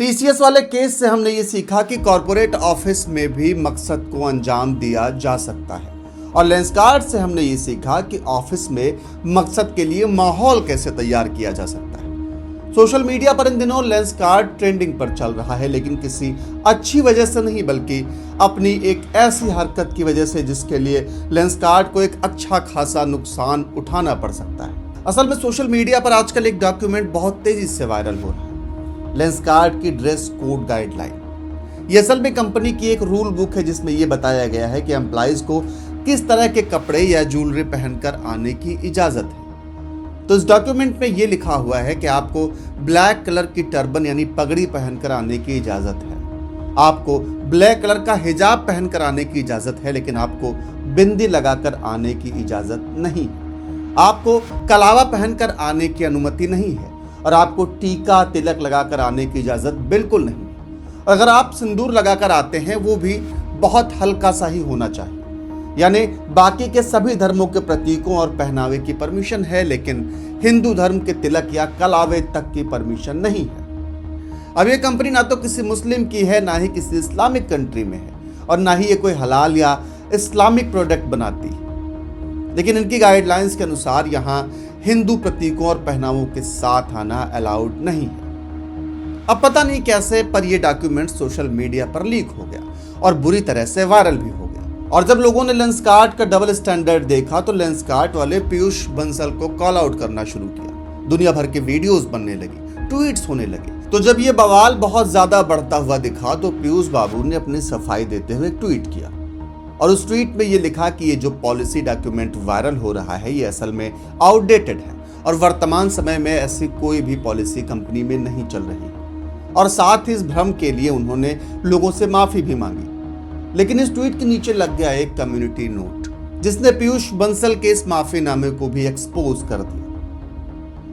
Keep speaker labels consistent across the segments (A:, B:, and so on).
A: TCS वाले case से हमने ये सीखा कि कॉरपोरेट ऑफिस में भी मकसद को अंजाम दिया जा सकता है, और लेंसकार्ट से हमने ये सीखा कि ऑफिस में मकसद के लिए माहौल कैसे तैयार किया जा सकता है। सोशल मीडिया पर इन दिनों लेंसकार्ट ट्रेंडिंग पर चल रहा है, लेकिन किसी अच्छी वजह से नहीं, बल्कि अपनी एक ऐसी हरकत की वजह से जिसके लिए लेंसकार्ट को एक अच्छा खासा नुकसान उठाना पड़ सकता है। असल में सोशल मीडिया पर आजकल एक डॉक्यूमेंट बहुत तेजी से वायरल हो रहा है, लेंसकार्ट की ड्रेस कोड गाइडलाइन। ये असल में कंपनी की एक रूल बुक है जिसमें यह बताया गया है कि एम्प्लॉइज को किस तरह के कपड़े या ज्वेलरी पहनकर आने की इजाजत है। तो इस डॉक्यूमेंट में यह लिखा हुआ है कि आपको ब्लैक कलर की टर्बन यानी पगड़ी पहनकर आने की इजाजत है, आपको ब्लैक कलर का हिजाब पहनकर आने की इजाजत है, लेकिन आपको बिंदी लगाकर आने की इजाजत नहीं है, आपको कलावा पहनकर आने की अनुमति नहीं है, और आपको टीका तिलक लगाकर आने की इजाजत बिल्कुल नहीं है। अगर आप सिंदूर लगाकर आते हैं वो भी बहुत हल्का सा ही होना चाहिए। यानी बाकी के सभी धर्मों के प्रतीकों और पहनावे की परमिशन है, लेकिन हिंदू धर्म के तिलक या कलावे तक की परमिशन नहीं है। अब ये कंपनी ना तो किसी मुस्लिम की है, ना ही किसी इस्लामिक कंट्री में है, और ना ही ये कोई हलाल या इस्लामिक प्रोडक्ट बनाती है। लेकिन इनकी गाइडलाइंस के अनुसार यहाँ हिंदू प्रतीकों और पहनावों के साथ आना अलाउड नहीं है। अब पता नहीं कैसे पर यह डॉक्यूमेंट सोशल मीडिया पर लीक हो गया और बुरी तरह से वायरल भी हो गया। और जब लोगों ने लेंसकार्ट का डबल स्टैंडर्ड देखा तो लेंसकार्ट वाले पीयूष बंसल को कॉल आउट करना शुरू किया। दुनिया भर के वीडियोस बनने लगी, ट्वीट्स होने लगे। तो जब ये बवाल बहुत ज्यादा बढ़ता हुआ दिखा तो पीयूष बाबू ने अपनी सफाई देते हुए ट्वीट किया, और उस ट्वीट में ये लिखा कि ये जो पॉलिसी डॉक्यूमेंट वायरल हो रहा है ये असल में आउटडेटेड है, और वर्तमान समय में ऐसी कोई भी पॉलिसी कंपनी में नहीं चल रही। और साथ ही इस भ्रम के लिए उन्होंने लोगों से माफी भी मांगी। लेकिन इस ट्वीट के नीचे लग गया एक कम्युनिटी नोट जिसने पीयूष बंसल के इस माफीनामे को भी एक्सपोज कर दिया।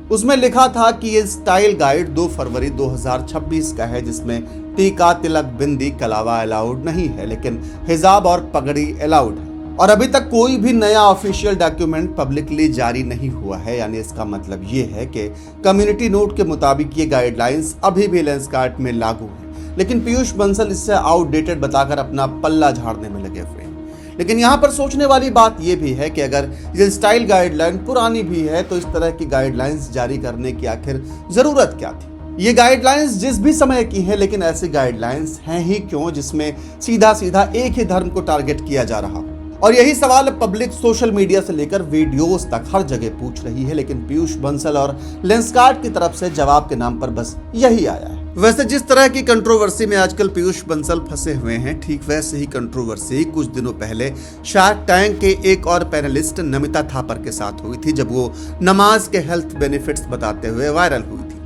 A: उसमें लिखा था कि ये स्टाइल गाइड 2 फरवरी 2026 का है, जिसमें टीका तिलक बिंदी कलावा अलाउड नहीं है, लेकिन हिजाब और पगड़ी अलाउड है। और अभी तक कोई भी नया ऑफिशियल डॉक्यूमेंट पब्लिकली जारी नहीं हुआ है। यानी इसका मतलब ये है कि कम्युनिटी नोट के मुताबिक ये गाइडलाइंस अभी भी लेंसकार्ट में लागू है, लेकिन पीयूष बंसल इससे आउटडेटेड बताकर अपना पल्ला झाड़ने में लगे हुए हैं। लेकिन यहाँ पर सोचने वाली बात यह भी है कि अगर ये स्टाइल गाइडलाइन पुरानी भी है तो इस तरह की गाइडलाइंस जारी करने की आखिर जरूरत क्या थी। ये गाइडलाइंस जिस भी समय की है, लेकिन ऐसी गाइडलाइंस हैं ही क्यों जिसमें सीधा सीधा एक ही धर्म को टारगेट किया जा रहा। और यही सवाल पब्लिक सोशल मीडिया से लेकर वीडियोस तक हर जगह पूछ रही है, लेकिन पीयूष बंसल और लेंसकार्ट की तरफ से जवाब के नाम पर बस यही आया है। वैसे जिस तरह की कंट्रोवर्सी में आजकल पीयूष बंसल फंसे हुए हैं, ठीक वैसे ही कंट्रोवर्सी कुछ दिनों पहले शार्क टैंक के एक और पैनलिस्ट नमिता थापर के साथ हुई थी, जब वो नमाज के हेल्थ बेनिफिट्स बताते हुए वायरल हुई थी।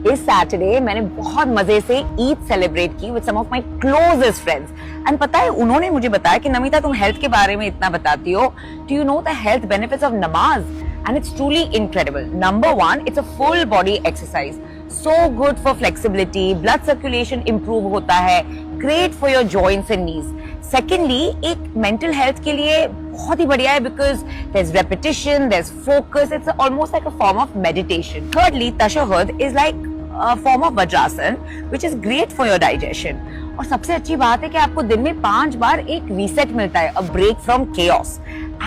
B: इस सैटरडे मैंने बहुत मजे से ईद सेलिब्रेट की with some of my closest friends, and पता है उन्होंने मुझे बताया कि नमिता तुम हेल्थ के बारे में इतना बताती हो, do you know the health benefits of नमाज? And it's truly incredible. Number 1, it's a full body exercise, so good for flexibility, blood circulation improve होता है, great for your joints and knees. Secondly, एक mental health के लिए बहुत ही बढ़िया है because there is repetition, there is focus, it's almost like a form of meditation. Thirdly, तशहुद is like a form of vajrasan which is great for your digestion। और सबसे अच्छी बात है कि आपको दिन में 5 बार एक रीसेट मिलता है, a break from chaos।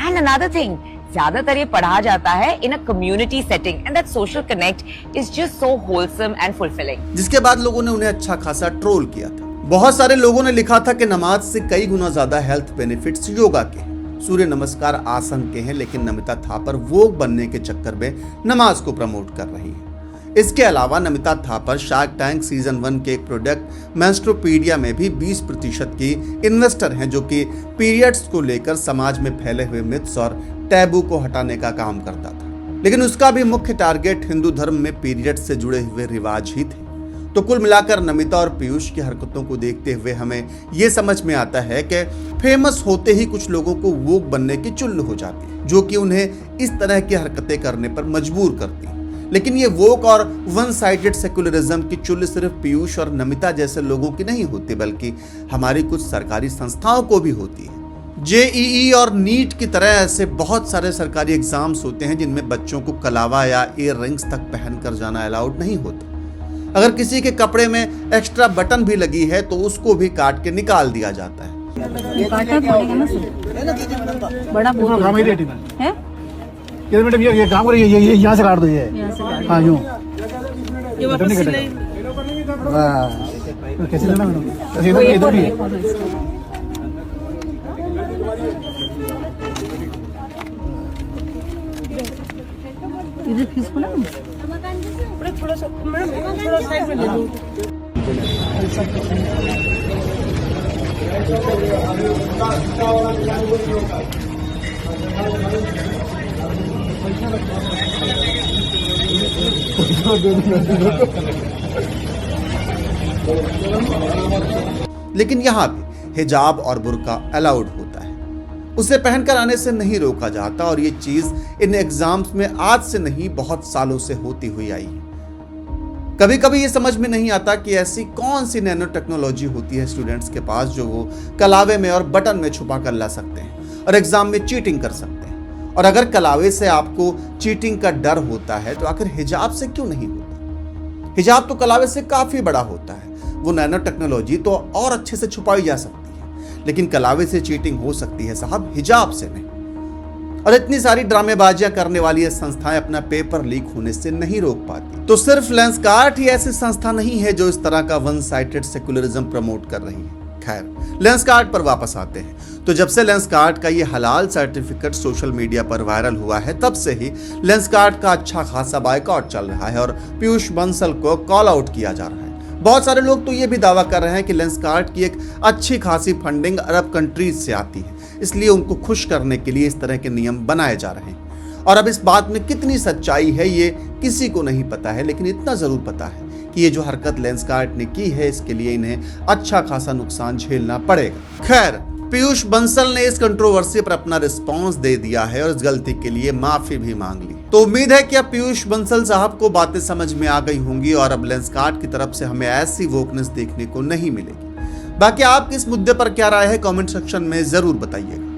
B: And another thing, ज्यादातर ये पढ़ा जाता है in a community setting and that social connect is just so wholesome and fulfilling।
A: जिसके बाद लोगों ने उन्हें अच्छा खासा ट्रोल किया था। बहुत सारे लोगों ने लिखा था कि नमाज से कई गुना ज्यादा हेल्थ बेनिफिट्स योगा के हैं, सूर्य नमस्कार आसन के हैं, लेकिन नमिता थापर वोग बनने के चक्कर में नमाज को प्रमोट कर रही है। इसके अलावा Namita Thapar shark tank season 1 के एक प्रोडक्ट मेंस्ट्रुपीडिया में भी 20% की इन्वेस्टर हैं, जो कि पीरियड्स को लेकर समाज में फैले हुए मिथ्स और टैबू को हटाने का काम करता था। लेकिन उसका भी मुख्य टारगेट हिंदू धर्म में पीरियड्स से जुड़े हुए रिवाज ही थे। तो कुल मिलाकर नमिता और पीयूष की हरकतों को देखते हुए हमें ये समझ में आता है कि फेमस होते ही कुछ लोगों को वोग बनने की चुल्ल हो जाती है, जो कि उन्हें इस तरह की हरकतें करने पर मजबूर करती है। लेकिन ये वोक और वन साइडेड सेकुलरिज्म की चुल्ल सिर्फ पीयूष और नमिता जैसे लोगों की नहीं होती, बल्कि हमारी कुछ सरकारी संस्थाओं को भी होती है। जेईई और नीट की तरह ऐसे बहुत सारे सरकारी एग्जाम्स होते हैं जिनमें बच्चों को कलावा या ईयर रिंग्स तक पहनकर जाना अलाउड नहीं होता। अगर किसी के कपड़े में एक्स्ट्रा बटन भी लगी है तो उसको भी काट के निकाल दिया जाता है।
C: ये काटना पड़ेगा ना सर, बड़ा बहुत
D: काम ही रेटिना
C: है।
D: ये मैडम ये काम करिए, ये यहाँ से काट दो, ये
C: यहाँ से काट
D: हाँ यूँ
E: ये वापस सिलाई
D: वाह, कैसे लेना मैडम, ऐसे
C: वो
D: इधर
C: एक और
D: भी
C: है,
D: है।
C: एक और है इसका। इधर खींच ना
E: थोड़ा सा मैडम, थोड़ा साइड में ले लो।
A: लेकिन यहाँ भी हिजाब और बुर्का अलाउड होता है, उसे पहनकर आने से नहीं रोका जाता और ये चीज इन एग्जाम्स में आज से नहीं बहुत सालों से होती हुई आई है। कभी कभी ये समझ में नहीं आता कि ऐसी कौन सी नैनो टेक्नोलॉजी होती है स्टूडेंट्स के पास जो वो कलावे में और बटन में छुपा कर ला सकते हैं और एग्जाम में चीटिंग कर सकते हैं। और अगर कलावे से आपको चीटिंग का डर होता है तो आखिर हिजाब से क्यों नहीं होता? हिजाब तो कलावे से काफी बड़ा होता है, वो नैनो टेक्नोलॉजी तो और अच्छे से छुपाई जा सकती है, लेकिन कलावे से चीटिंग हो सकती है साहब, हिजाब से नहीं। और इतनी सारी ड्रामेबाजियां करने वाली ये संस्थाएं अपना पेपर लीक होने से नहीं रोक पाती। तो सिर्फ लेंसकार्ट ही ऐसी संस्था नहीं है जो इस तरह का वन साइडेड सेकुलरिज्म प्रमोट कर रही है। खैर, लेंसकार्ट पर वापस आते हैं। तो जब से लेंसकार्ट का ये हलाल सर्टिफिकेट सोशल मीडिया पर वायरल हुआ है तब से ही लेंसकार्ट का अच्छा खासा बायकॉट चल रहा है और पीयूष बंसल को कॉल आउट किया जा रहा है। बहुत सारे लोग तो ये भी दावा कर रहे हैं कि लेंसकार्ट की एक अच्छी खासी फंडिंग अरब कंट्रीज से आती है, इसलिए उनको खुश करने के लिए इस तरह के नियम बनाए जा रहे हैं। और अब इस बात में कितनी सच्चाई है ये किसी को नहीं पता है, लेकिन इतना जरूर पता है कि ये जो हरकत लेंसकार्ट ने की है इसके लिए इन्हें अच्छा खासा नुकसान झेलना पड़ेगा। खैर, पीयूष बंसल ने इस कंट्रोवर्सी पर अपना रिस्पांस दे दिया है और इस गलती के लिए माफी भी मांग ली। तो उम्मीद है कि अब पीयूष बंसल साहब को बातें समझ में आ गई होंगी और अब लेंसकार्ट की तरफ से हमें ऐसी वोकनेस देखने को नहीं मिलेगी। बाकी आपकी इस मुद्दे पर क्या राय है कमेंट सेक्शन में जरूर बताइएगा।